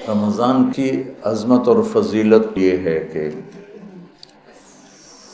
رمضان کی عظمت اور فضیلت یہ ہے کہ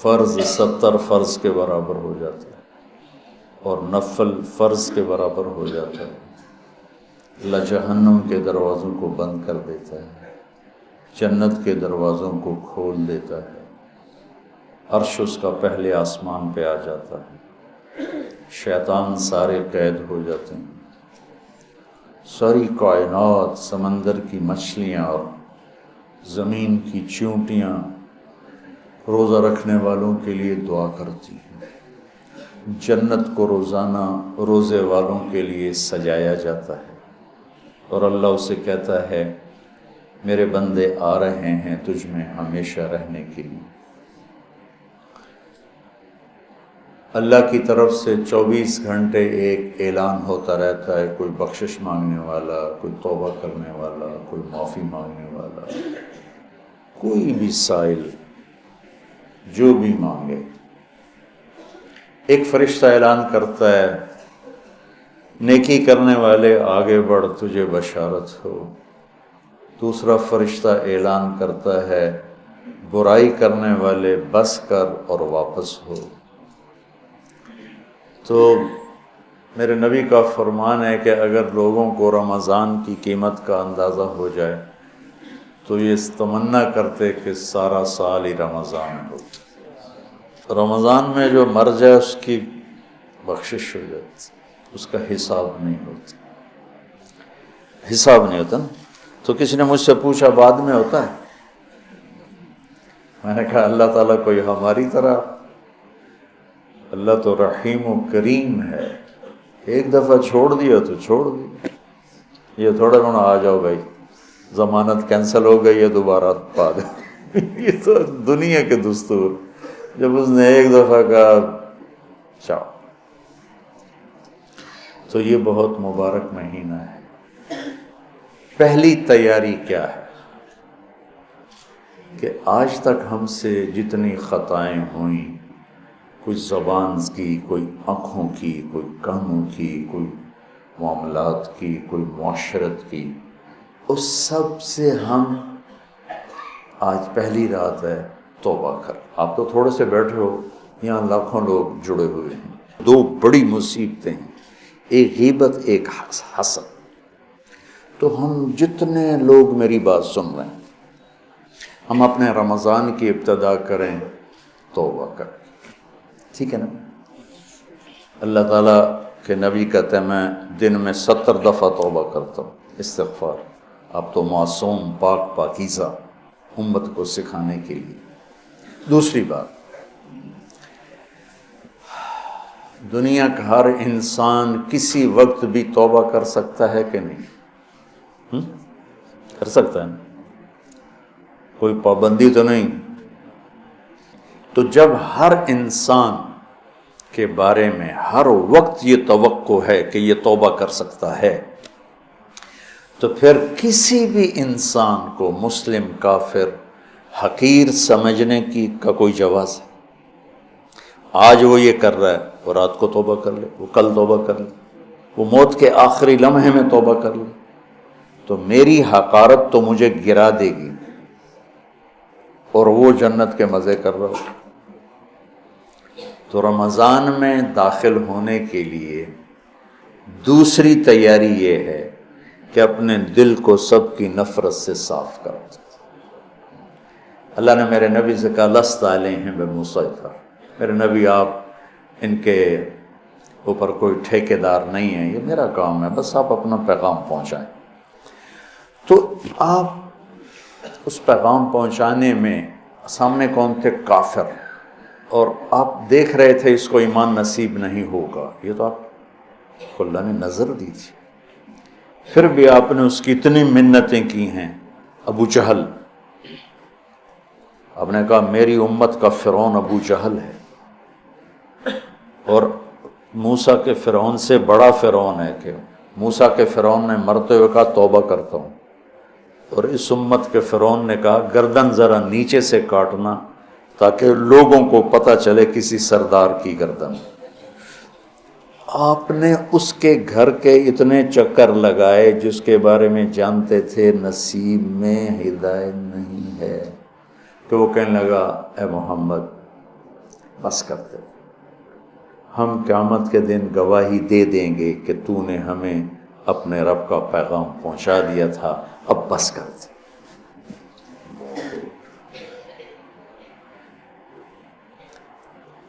فرض 70 فرض کے برابر ہو جاتا ہے اور نفل فرض کے برابر ہو جاتا ہے۔ اللہ جہنم کے دروازوں کو بند کر دیتا ہے، جنت کے دروازوں کو کھول دیتا ہے، عرش اس کا پہلے آسمان پہ آ جاتا ہے، شیطان سارے قید ہو جاتے ہیں، ساری کائنات، سمندر کی مچھلیاں اور زمین کی چیونٹیاں روزہ رکھنے والوں کے لیے دعا کرتی ہیں، جنت کو روزانہ روزے والوں کے لیے سجایا جاتا ہے اور اللہ اسے کہتا ہے میرے بندے آ رہے ہیں تجھ میں ہمیشہ رہنے کے لیے۔ اللہ کی طرف سے 24 گھنٹے ایک اعلان ہوتا رہتا ہے، کوئی بخشش مانگنے والا، کوئی توبہ کرنے والا، کوئی معافی مانگنے والا، کوئی بھی سائل جو بھی مانگے، ایک فرشتہ اعلان کرتا ہے نیکی کرنے والے آگے بڑھ تجھے بشارت ہو، دوسرا فرشتہ اعلان کرتا ہے برائی کرنے والے بس کر اور واپس ہو۔ تو میرے نبی کا فرمان ہے کہ اگر لوگوں کو رمضان کی قیمت کا اندازہ ہو جائے تو یہ تمنا کرتے کہ سارا سال ہی رمضان ہو، رمضان میں جو مر جائے اس کی بخشش ہو جاتی، اس کا حساب نہیں ہوتا، حساب نہیں ہوتا نا۔ تو کسی نے مجھ سے پوچھا بعد میں ہوتا ہے؟ میں نے کہا اللہ تعالیٰ کوئی ہماری طرح، اللہ تو رحیم و کریم ہے، ایک دفعہ چھوڑ دیا تو چھوڑ دیا، یہ تھوڑا ہونا آ جاؤ بھائی ضمانت کینسل ہو گئی ہے دوبارہ پا دے یہ تو دنیا کے دستور، جب اس نے ایک دفعہ کہا چاؤ۔ تو یہ بہت مبارک مہینہ ہے۔ پہلی تیاری کیا ہے کہ آج تک ہم سے جتنی خطائیں ہوئیں، کوئی زبان کی، کوئی آنکھوں کی، کوئی کانوں کی، کوئی معاملات کی، کوئی معاشرت کی، اس سب سے ہم آج پہلی رات ہے توبہ کر۔ آپ تو تھوڑے سے بیٹھے ہو، یہاں لاکھوں لوگ جڑے ہوئے ہیں، دو بڑی مصیبتیں ہیں، ایک غیبت ایک حسد۔ تو ہم جتنے لوگ میری بات سن رہے ہیں، ہم اپنے رمضان کی ابتدا کریں توبہ کریں، ٹھیک ہے نا؟ اللہ تعالیٰ کے نبی کہتے ہیں میں دن میں 70 دفعہ توبہ کرتا ہوں، استغفار۔ آپ تو معصوم پاک پاکیزہ امت کو سکھانے کے لیے۔ دوسری بات، دنیا کا ہر انسان کسی وقت بھی توبہ کر سکتا ہے کہ نہیں؟ کر سکتا ہے نا؟ کوئی پابندی تو نہیں۔ تو جب ہر انسان کے بارے میں ہر وقت یہ توقع ہے کہ یہ توبہ کر سکتا ہے، تو پھر کسی بھی انسان کو مسلم کافر حقیر سمجھنے کا کوئی جواز ہے؟ آج وہ یہ کر رہا ہے، وہ رات کو توبہ کر لے، وہ کل توبہ کر لے، وہ موت کے آخری لمحے میں توبہ کر لے، تو میری حقارت تو مجھے گرا دے گی اور وہ جنت کے مزے کر رہا ہو۔ تو رمضان میں داخل ہونے کے لیے دوسری تیاری یہ ہے کہ اپنے دل کو سب کی نفرت سے صاف کر دو۔ اللہ نے میرے نبی سے کہا لست علیہم بمسیطر، میرے نبی آپ ان کے اوپر کوئی ٹھیکیدار نہیں ہیں، یہ میرا کام ہے، بس آپ اپنا پیغام پہنچائیں۔ تو آپ اس پیغام پہنچانے میں سامنے کون تھے؟ کافر، اور آپ دیکھ رہے تھے اس کو ایمان نصیب نہیں ہوگا، یہ تو آپ کو اللہ نے نظر دی تھی، پھر بھی آپ نے اس کی اتنی منتیں کی ہیں۔ ابو جہل، آپ نے کہا میری امت کا فرعون ابو جہل ہے، اور موسیٰ کے فرعون سے بڑا فرعون ہے کہ موسیٰ کے فرعون نے مرتے ہوئے کہا توبہ کرتا ہوں، اور اس امت کے فرعون نے کہا گردن ذرا نیچے سے کاٹنا تاکہ لوگوں کو پتہ چلے کسی سردار کی گردن۔ آپ نے اس کے گھر کے اتنے چکر لگائے جس کے بارے میں جانتے تھے نصیب میں ہدایت نہیں ہے، کہ وہ کہنے لگا اے محمد بس کرتے، ہم قیامت کے دن گواہی دے دیں گے کہ تو نے ہمیں اپنے رب کا پیغام پہنچا دیا تھا، اب بس کرتے۔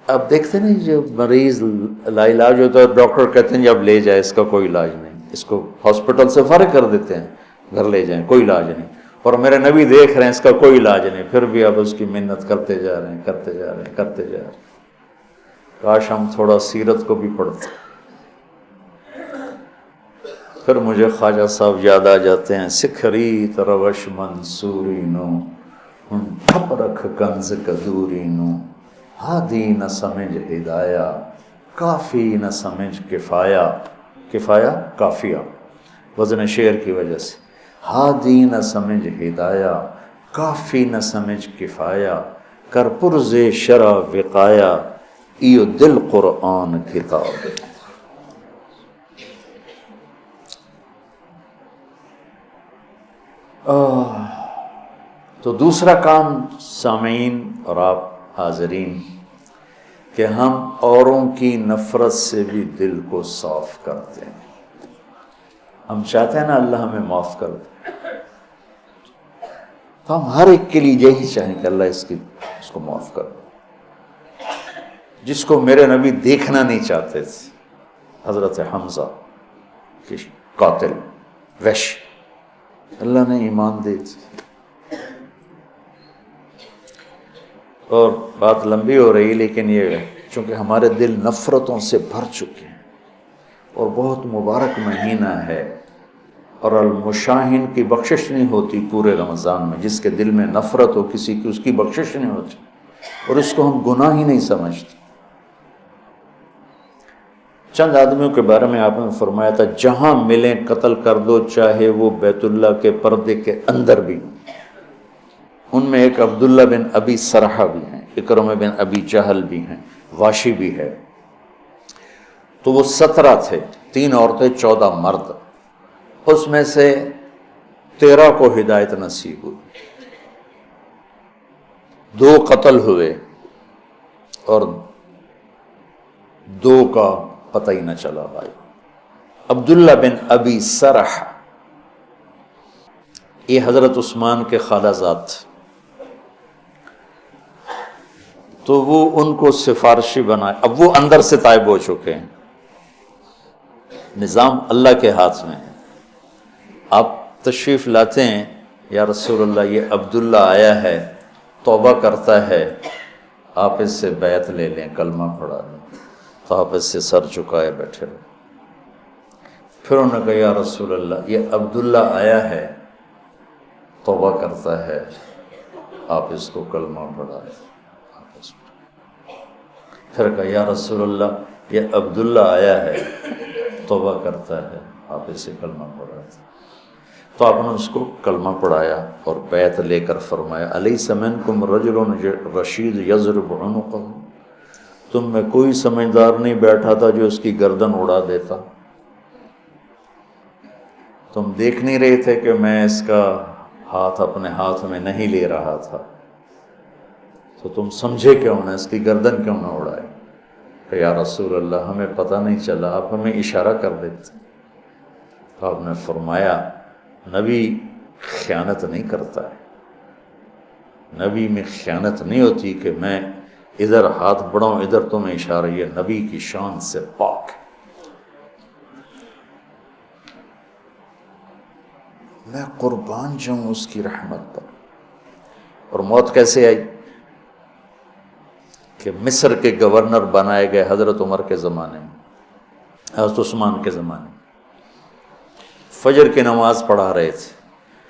اب دیکھتے نہیں جو مریض لا علاج ہوتا ہے ڈاکٹر کہتے ہیں اب لے جائے، اس کا کوئی علاج نہیں، اس کو ہاسپٹل سے فارغ کر دیتے ہیں، گھر لے جائیں کوئی علاج نہیں، اور میرے نبی دیکھ رہے ہیں اس کا کوئی علاج نہیں، پھر بھی اب اس کی محنت کرتے جا رہے ہیں کرتے جا رہے ہیں کرتے جا رہے ہیں۔ کاش ہم تھوڑا سیرت کو بھی پڑھتے۔ پھر مجھے خواجہ صاحب یاد آ جاتے ہیں، سکھری تروش منصوری نو ہن ٹھپ رکھ کنز کدوری نو، ہادی نہ سمجھ ہدایہ کافی نہ سمجھ کفایہ، کفایہ کافیہ وزن شعر کی وجہ سے، ہادی نہ سمجھ ہدایہ کافی نہ سمجھ کفایہ، کر پرز شرع وقایہ ایو دل قرآن کتاب۔ تو دوسرا کام سامعین اور آپ حاضرین کہ ہم اوروں کی نفرت سے بھی دل کو صاف کرتے ہیں۔ ہم چاہتے ہیں نا اللہ ہمیں معاف کر دے، تو ہم ہر ایک کے لیے یہی چاہیں کہ اللہ اس کو معاف کر دے۔ جس کو میرے نبی دیکھنا نہیں چاہتے تھے، حضرت حمزہ کی قاتل وحش، اللہ نے ایمان دے دی۔ اور بات لمبی ہو رہی لیکن یہ چونکہ ہمارے دل نفرتوں سے بھر چکے ہیں، اور بہت مبارک مہینہ ہے، اور المشاہین کی بخشش نہیں ہوتی پورے رمضان میں، جس کے دل میں نفرت ہو کسی کی اس کی بخشش نہیں ہوتی، اور اس کو ہم گناہ ہی نہیں سمجھتے۔ چند آدمیوں کے بارے میں آپ نے فرمایا تھا جہاں ملیں قتل کر دو، چاہے وہ بیت اللہ کے پردے کے اندر بھی۔ ان میں ایک عبداللہ بن ابی سرحہ بھی ہیں، اکرمہ بن ابی جہل بھی ہیں، واشی بھی ہے۔ تو وہ 17 تھے، 3 عورتیں 14 مرد، اس میں سے 13 کو ہدایت نصیب ہوئی، 2 قتل ہوئے اور 2 کا پتہ ہی نہ چلا بھائی۔ عبداللہ بن ابی سرح یہ حضرت عثمان کے خالہ زاد تھے، تو وہ ان کو سفارشی بنائے۔ اب وہ اندر سے طائب ہو چکے ہیں، نظام اللہ کے ہاتھ میں ہے۔ آپ تشریف لاتے ہیں، یا رسول اللہ یہ عبداللہ آیا ہے، توبہ کرتا ہے، آپ اس سے بیعت لے لیں، کلمہ پڑھا لیں۔ تو آپ اس سے سر چکائے بیٹھے رہے۔ پھر انہوں نے کہا یا رسول اللہ یہ عبداللہ آیا ہے، توبہ کرتا ہے، آپ اس کو کلمہ پڑھا لیں۔ پھر کہا یا رسول اللہ یہ عبداللہ آیا ہے، توبہ کرتا ہے، آپ اسے کلمہ پڑھا دیں۔ تو آپ نے اس کو کلمہ پڑھایا اور بیعت لے کر فرمایا الیس منکم رجل رشید یضرب عنقہ، تم میں کوئی سمجھدار نہیں بیٹھا تھا جو اس کی گردن اڑا دیتا؟ تم دیکھ نہیں رہے تھے کہ میں اس کا ہاتھ اپنے ہاتھ میں نہیں لے رہا تھا، تو تم سمجھے کیوں نہ، اس کی گردن کیوں نہ اڑائے؟ کہ یا رسول اللہ ہمیں پتہ نہیں چلا، آپ ہمیں اشارہ کر دیتے۔ تو آپ نے فرمایا نبی خیانت نہیں کرتا ہے، نبی میں خیانت نہیں ہوتی کہ میں ادھر ہاتھ بڑھاؤں ادھر تمہیں اشارہ، یہ نبی کی شان سے پاک ہے۔ میں قربان جاؤں اس کی رحمت پر۔ اور موت کیسے آئی؟ کہ مصر کے گورنر بنائے گئے حضرت عمر کے زمانے میں، حضرت عثمان کے زمانے میں، فجر کی نماز پڑھا رہے تھے،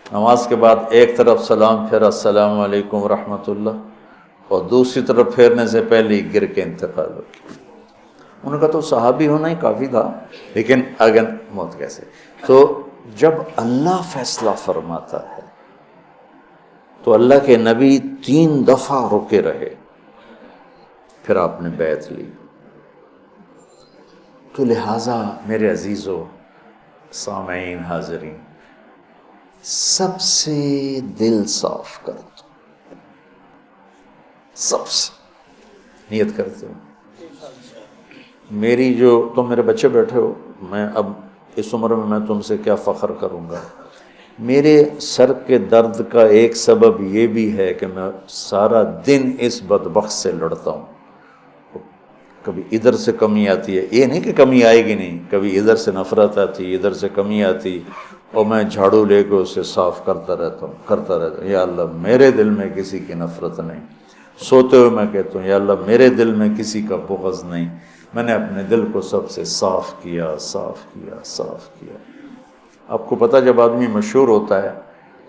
نماز کے بعد ایک طرف سلام پھیرا السلام علیکم ورحمۃ اللہ، اور دوسری طرف پھیرنے سے پہلے ہی گر کے انتقال ہو گیا۔ ان کا تو صحابی ہونا ہی کافی تھا، لیکن اگر موت کیسے؟ تو جب اللہ فیصلہ فرماتا ہے تو اللہ کے نبی 3 دفعہ رکے رہے، پھر آپ نے بیعت لی۔ تو لہٰذا میرے عزیزو، سامعین، حاضرین، سب سے دل صاف کر دو، سب سے نیت کرتے ہو میری، جو تم میرے بچے بیٹھے ہو، میں اب اس عمر میں تم سے کیا فخر کروں گا، میرے سر کے درد کا ایک سبب یہ بھی ہے کہ میں سارا دن اس بدبخت سے لڑتا ہوں. کبھی ادھر سے کمی آتی ہے، یہ نہیں کہ کمی آئے گی نہیں، کبھی ادھر سے نفرت آتی، ادھر سے کمی آتی، اور میں جھاڑو لے کے اسے صاف کرتا رہتا ہوں. یا اللہ میرے دل میں کسی کی نفرت نہیں. سوتے ہوئے میں کہتا ہوں یا اللہ میرے دل میں کسی کا بغض نہیں. میں نے اپنے دل کو سب سے صاف کیا، صاف کیا، صاف کیا. آپ کو پتہ، جب آدمی مشہور ہوتا ہے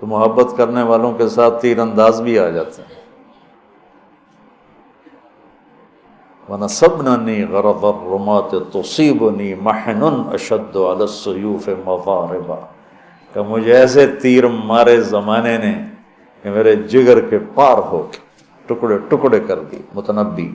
تو محبت کرنے والوں کے ساتھ تیر انداز بھی آ جاتے ہیں. وَنَصَبْنَنِي غَرَضَ الرُّمَاةِ تُصِيبُنِي مَحْنٌ أَشَدُّ عَلَى السُّيُوفِ مَضَارِبًا، کہ مجھے ایسے تیر مارے زمانے نے کہ میرے جگر کے پار ہو کے ٹکڑے ٹکڑے کر دی. متنبی